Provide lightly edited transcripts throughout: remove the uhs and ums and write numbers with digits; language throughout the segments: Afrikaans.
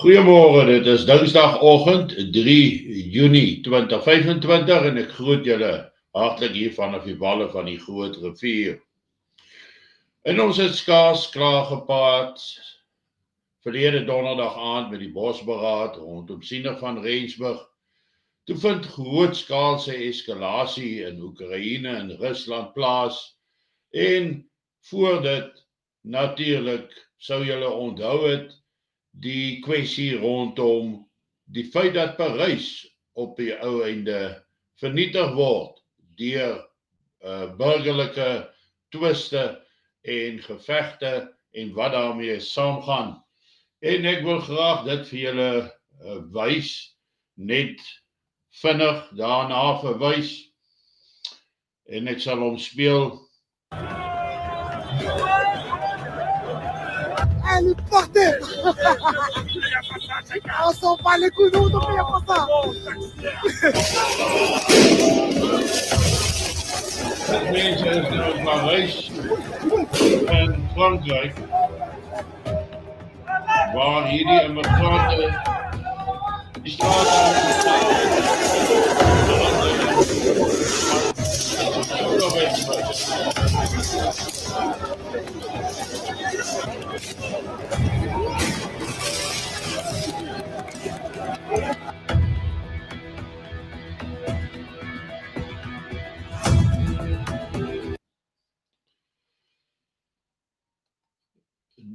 Goeiemôre, dit is Dinsdagoggend 3 Junie 2025 en ek groet julle hartlik hier vanaf die walle van die Groot Rivier. En ons het skaars klaar gepraat verlede donderdag aand met die Bosberaad rondom Siening van Rensburg. Toe vind grootskaalse eskalasie in Oekraïne en Rusland plaas en voor dit natuurlik sou julle onthou het die kwessie rondom die feit dat Parys op die ou einde vernietig word deur burgerlike twiste en gevegte en wat daarmee saamgaan. En ek wil graag dit vir julle wys, net vinnig daarna verwys en ek sal hom speel. Elle est par terre. On s'en bat les couilles, nous, on ne pas ça. Dit mense is nou in Parys en Frankryk, waar hierdie immigrante die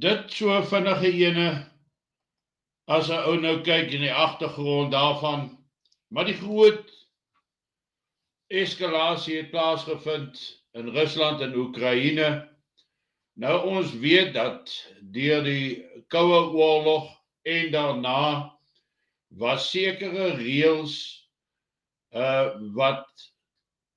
dit so vinnige ene, as 'n ou nou kyk in die agtergrond daarvan, maar die groot eskalasie het plaasgevind in Rusland en Oekraïne. Nou ons weet dat deur die Koue Oorlog en daarna was sekere reëls wat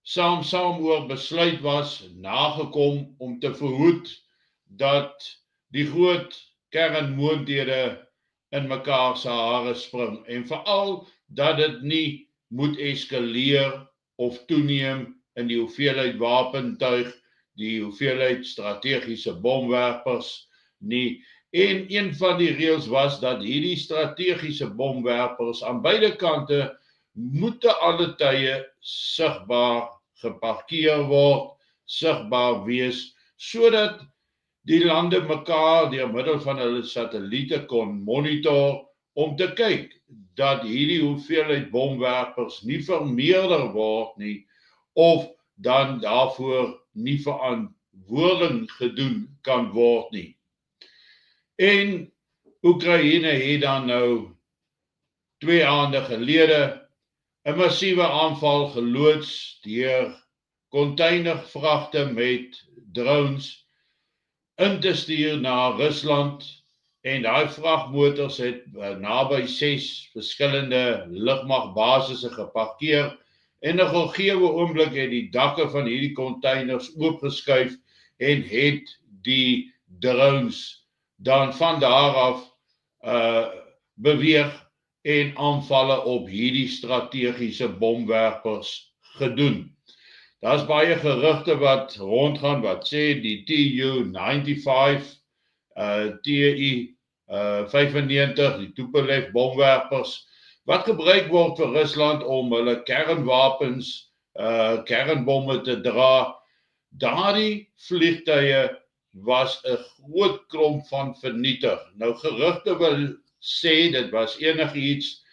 saam oor besluit was nagekom om te verhoed dat die groot kernmoondhede in mekaar se hare spring en veral dat dit nie moet eskaleer of toeneem in die hoeveelheid wapentuig, die hoeveelheid strategiese bomwerpers nie. En een van die reëls was dat hierdie strategiese bomwerpers aan beide kante moet te alle tye sigbaar geparkeer word, sigbaar wees, sodat die lande mekaar deur middel van hulle satelliete kon monitor om te kyk dat hierdie hoeveelheid bomwerpers nie vermeerder word nie of dan daarvoor nie verantwoording gedoen kan word nie. En Oekraïne het dan nou 2 aande gelede 'n massiewe aanval geloods deur containervragte met drones in te stuur na Rusland en daai vragmotors het naby 6 verskillende lugmagbasisse geparkeer en 'n gegeewe oomblik het die dakke van hierdie containers oopgeskuif en het die drones dan van daar af beweeg en aanvalle op hierdie strategiese bomwerpers gedoen. Daar's baie gerugte wat rondgaan wat sê die Tu-95, Tu-95, die Tupolev bomwerpers wat gebruik word vir Rusland om hulle kernwapens, kernbomme te dra. Daardie vliegtuie was 'n groot klomp van vernietig. Nou gerugte wil sê dit was enigiets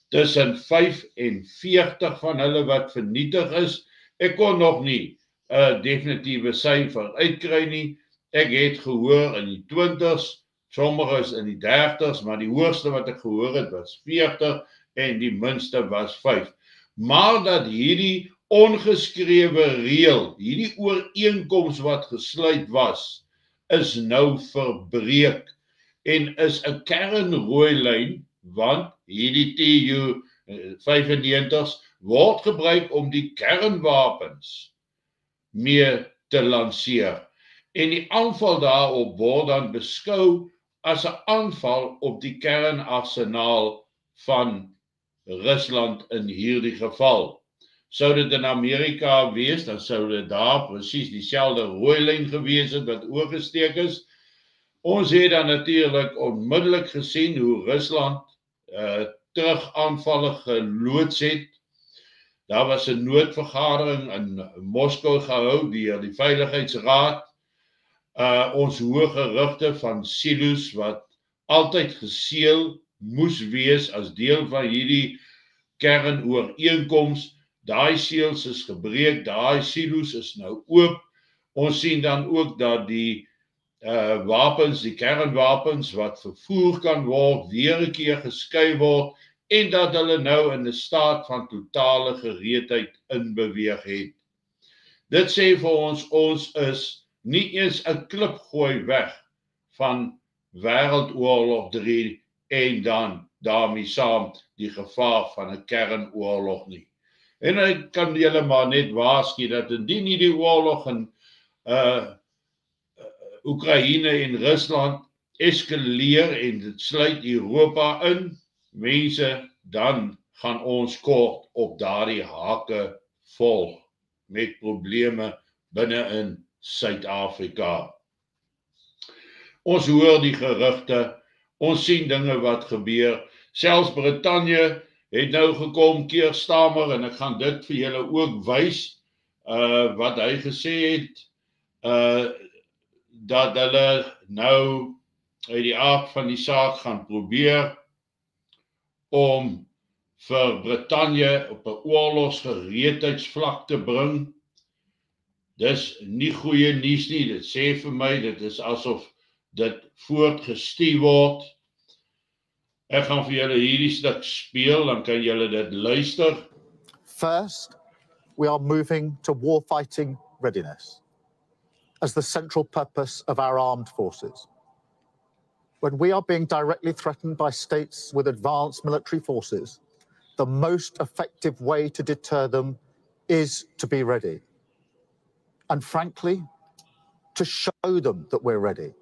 tussen 45 van hulle wat vernietig is. Ek kon nog nie 'n definitiewe syfer uitkry nie. Ek het gehoor in die 20s, sommige is in die 30s, maar die hoogste wat ek gehoor het was 40 en die minste was 5. Maar dat hierdie ongeskrewe reël, hierdie ooreenkoms wat gesluit was, is nou verbreek en is 'n kernrooi lyn, want hierdie Tu-95's word gebruik om die kernwapens mee te lanseer. En die aanval daarop word dan beskou as 'n aanval op die kernarsenaal van Rusland in hierdie geval. Sou dit in Amerika wees, dan sou dit daar presies dieselfde rooi lyn gewees het wat oorgesteek is. Ons het dan natuurlik onmiddellik gesien hoe Rusland terugaanvalle geloods het. Daar was 'n noodvergadering in Moskou gehou deur die Veiligheidsraad. Ons hoë gerigte van silo's wat altyd geseël moes wees as deel van hierdie kernooreenkoms. Daai seels is gebreek, daai silo's is nou oop. Ons sien dan ook dat die wapens, die kernwapens wat vervoer kan word, weer 'n keer geskei word en dat hulle nou in 'n staat van totale gereedheid inbeweeg het. Dit sê vir ons is nie eens 'n klipgooi weg van Wêreldoorlog 3 en dan daarmee saam die gevaar van 'n kernoorlog nie. En ek kan julle maar net waarsku dat indien hierdie oorlog in Oekraïne en Rusland eskaleer en dit sluit Europa in, mense, dan gaan ons kort op daardie hake volg met probleme binne in Suid-Afrika. Ons hoor die gerugte, ons sien dinge wat gebeur. Selfs Brittanje het nou gekom, Keir Starmer, en ek gaan dit vir julle ook wys, wat hy gesê het, dat hulle nou uit die aard van die saak gaan probeer om vir Brittanje op 'n oorlogsgereedheidsvlak te bring. Dis nie goeie nuus nie, dit sê vir my, dit is asof dit voortgestuur word. Ek gaan vir julle hierdie stuk speel, dan kan julle dit luister. First, we are moving to war-fighting readiness as the central purpose of our armed forces. When we are being directly threatened by states with advanced military forces, the most effective way to deter them is to be ready. And frankly, to show them that we're ready,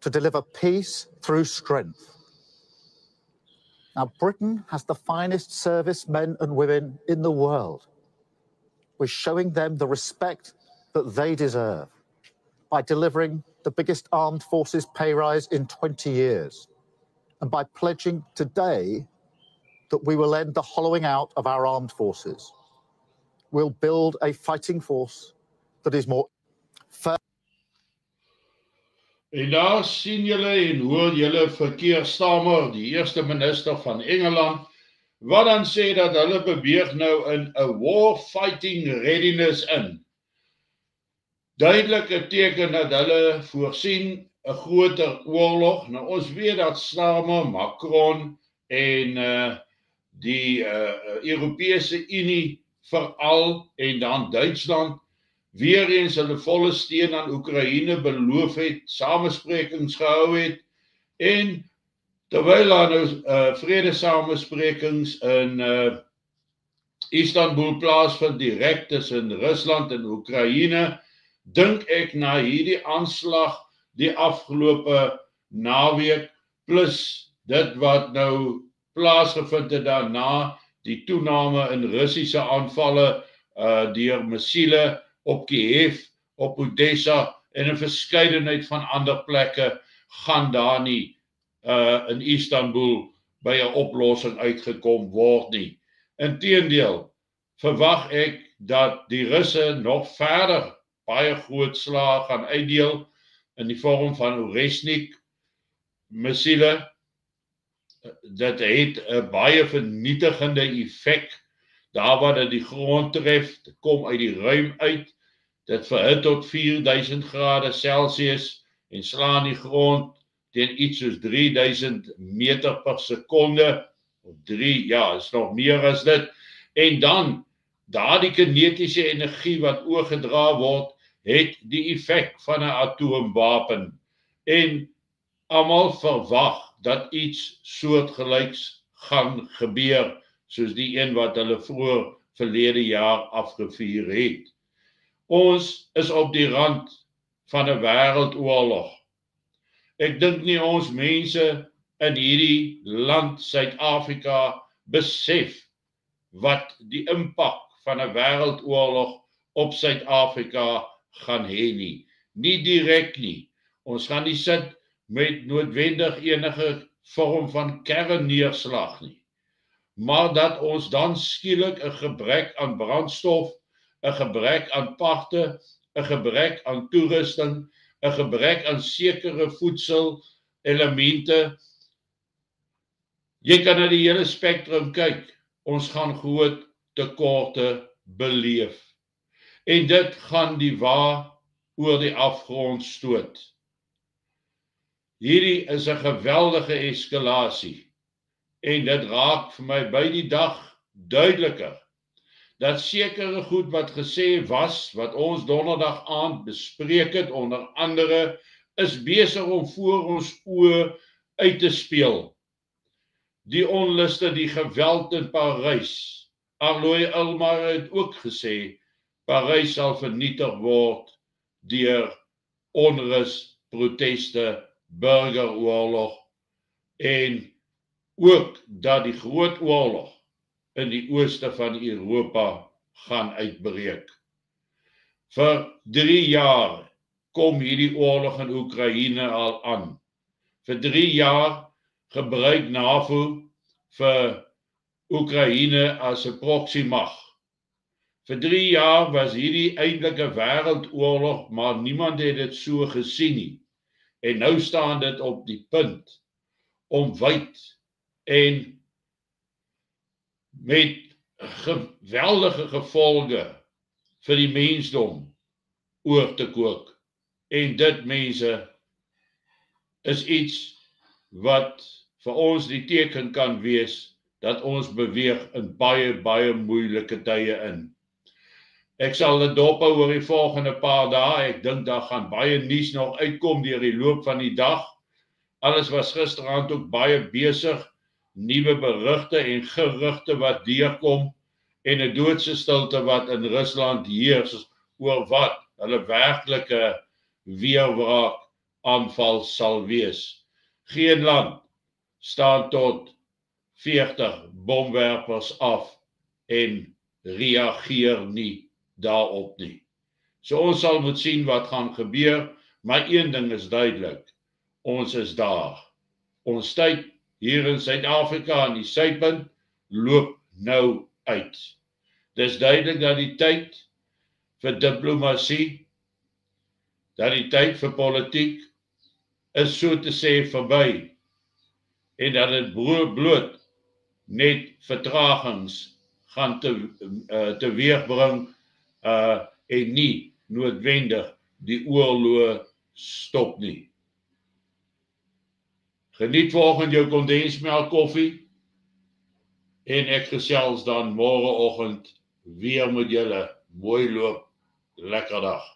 to deliver peace through strength. Now, Britain has the finest servicemen and women in the world. We're showing them the respect that they deserve by delivering the biggest armed forces pay rise in 20 years, and by pledging today that we will end the hollowing out of our armed forces. We'll build a fighting force that is more fair. En daar sien julle en hoor julle vir Keir Starmer, die eerste minister van Engeland, wat dan sê dat hulle beweeg nou in 'n war fighting readiness in. Duidelike teken dat hulle voorsien 'n groter oorlog. Nou ons weet dat Starmer, Macron en die Europese Unie veral en dan Duitsland weer eens hulle volle steun aan Oekraïne beloof het, samesprekings gehou het en terwyl daar nou vredesamesprekings in Istanbul plaasvind direk tussen Rusland en Oekraïne, dink ek na hierdie aanslag die afgelope naweek plus dit wat nou plaasgevind het daarna, die toename in Russiese aanvalle deur missiele op Kiev, op Odessa en 'n verskeidenheid van ander plekke gaan daar nie in Istanbul by 'n oplossing uitgekom word nie. Inteendeel, verwag ek dat die Russe nog verder baie groot slae gaan uitdeel in die vorm van Oresnik missiele. Dit het 'n baie vernietigende effek. Daar waar dit die grond tref, dit kom uit die ruim uit, dit verhit tot 4000 grade Celsius en slaan die grond teen iets soos 3000 meter per sekonde, of 3, ja, is nog meer as dit, en dan, daardie kinetiese energie wat oorgedra word, het die effek van 'n atoomwapen, en almal verwag dat iets soortgelyks gaan gebeur, soos die een wat hulle vroeër verlede jaar afgevuur het. Ons is op die rand van 'n wêreldoorlog. Ek dink nie ons mense in hierdie land, Suid-Afrika, besef wat die impak van 'n wêreldoorlog op Suid-Afrika gaan hê nie. Nie direk nie. Ons gaan nie sit met noodwendig enige vorm van kernneerslag nie, maar dat ons dan skielik 'n gebrek aan brandstof, 'n gebrek aan pagte, 'n gebrek aan toerusting, 'n gebrek aan sekere voedselelemente. Jy kan na die hele spektrum kyk. Ons gaan groot tekorte beleef. En dit gaan die wa oor die afgrond stoot. Hierdie is 'n geweldige eskalasie. En dit raak vir my by die dag duideliker dat sekere goed wat gesê was, wat ons donderdag aand bespreek het, onder andere, is besig om voor ons oë uit te speel. Die onluste, die geweld in Parys. Aloy Elmar het ook gesê, Parys sal vernietig word deur onrus, proteste, burgeroorlog en ook dat die groot oorlog in die ooste van Europa gaan uitbreek. Vir 3 jaar kom hierdie oorlog in Oekraïne al aan. Vir 3 jaar gebruik NAVO vir Oekraïne as 'n proxymag. Vir 3 jaar was hierdie eintlik 'n wêreldoorlog, maar niemand het dit so gesien nie. En nou staan dit op die punt om wyd en met geweldige gevolge vir die mensdom oor te kook. En dit, mense, is iets wat vir ons die teken kan wees dat ons beweeg in baie moeilike tye in. Ek sal dit dophou oor die volgende paar dae. Ek dink daar gaan baie nuus nog uitkom deur die loop van die dag. Alles was gisteraand ook baie besig. Nuwe berigte en gerugte wat deurkom en 'n doodse stilte wat in Rusland heers oor wat hulle werklike weerwraak aanval sal wees. Geen land staan tot 40 bomwerpers af en reageer nie daarop nie. So ons sal moet sien wat gaan gebeur, maar een ding is duidelik, ons is daar. Ons tyd hier in Suid-Afrika aan die suidpunt loop nou uit. Dis duidelik dat die tyd vir diplomatie, dat die tyd vir politiek is so te sê verby en dat dit bloot net vertragings gaan teweegbring en nie noodwendig die oorlog stop nie. Geniet vanoggend jou kondensmelk koffie en ek gesels dan môreoggend weer met julle. Mooi loop, lekker dag.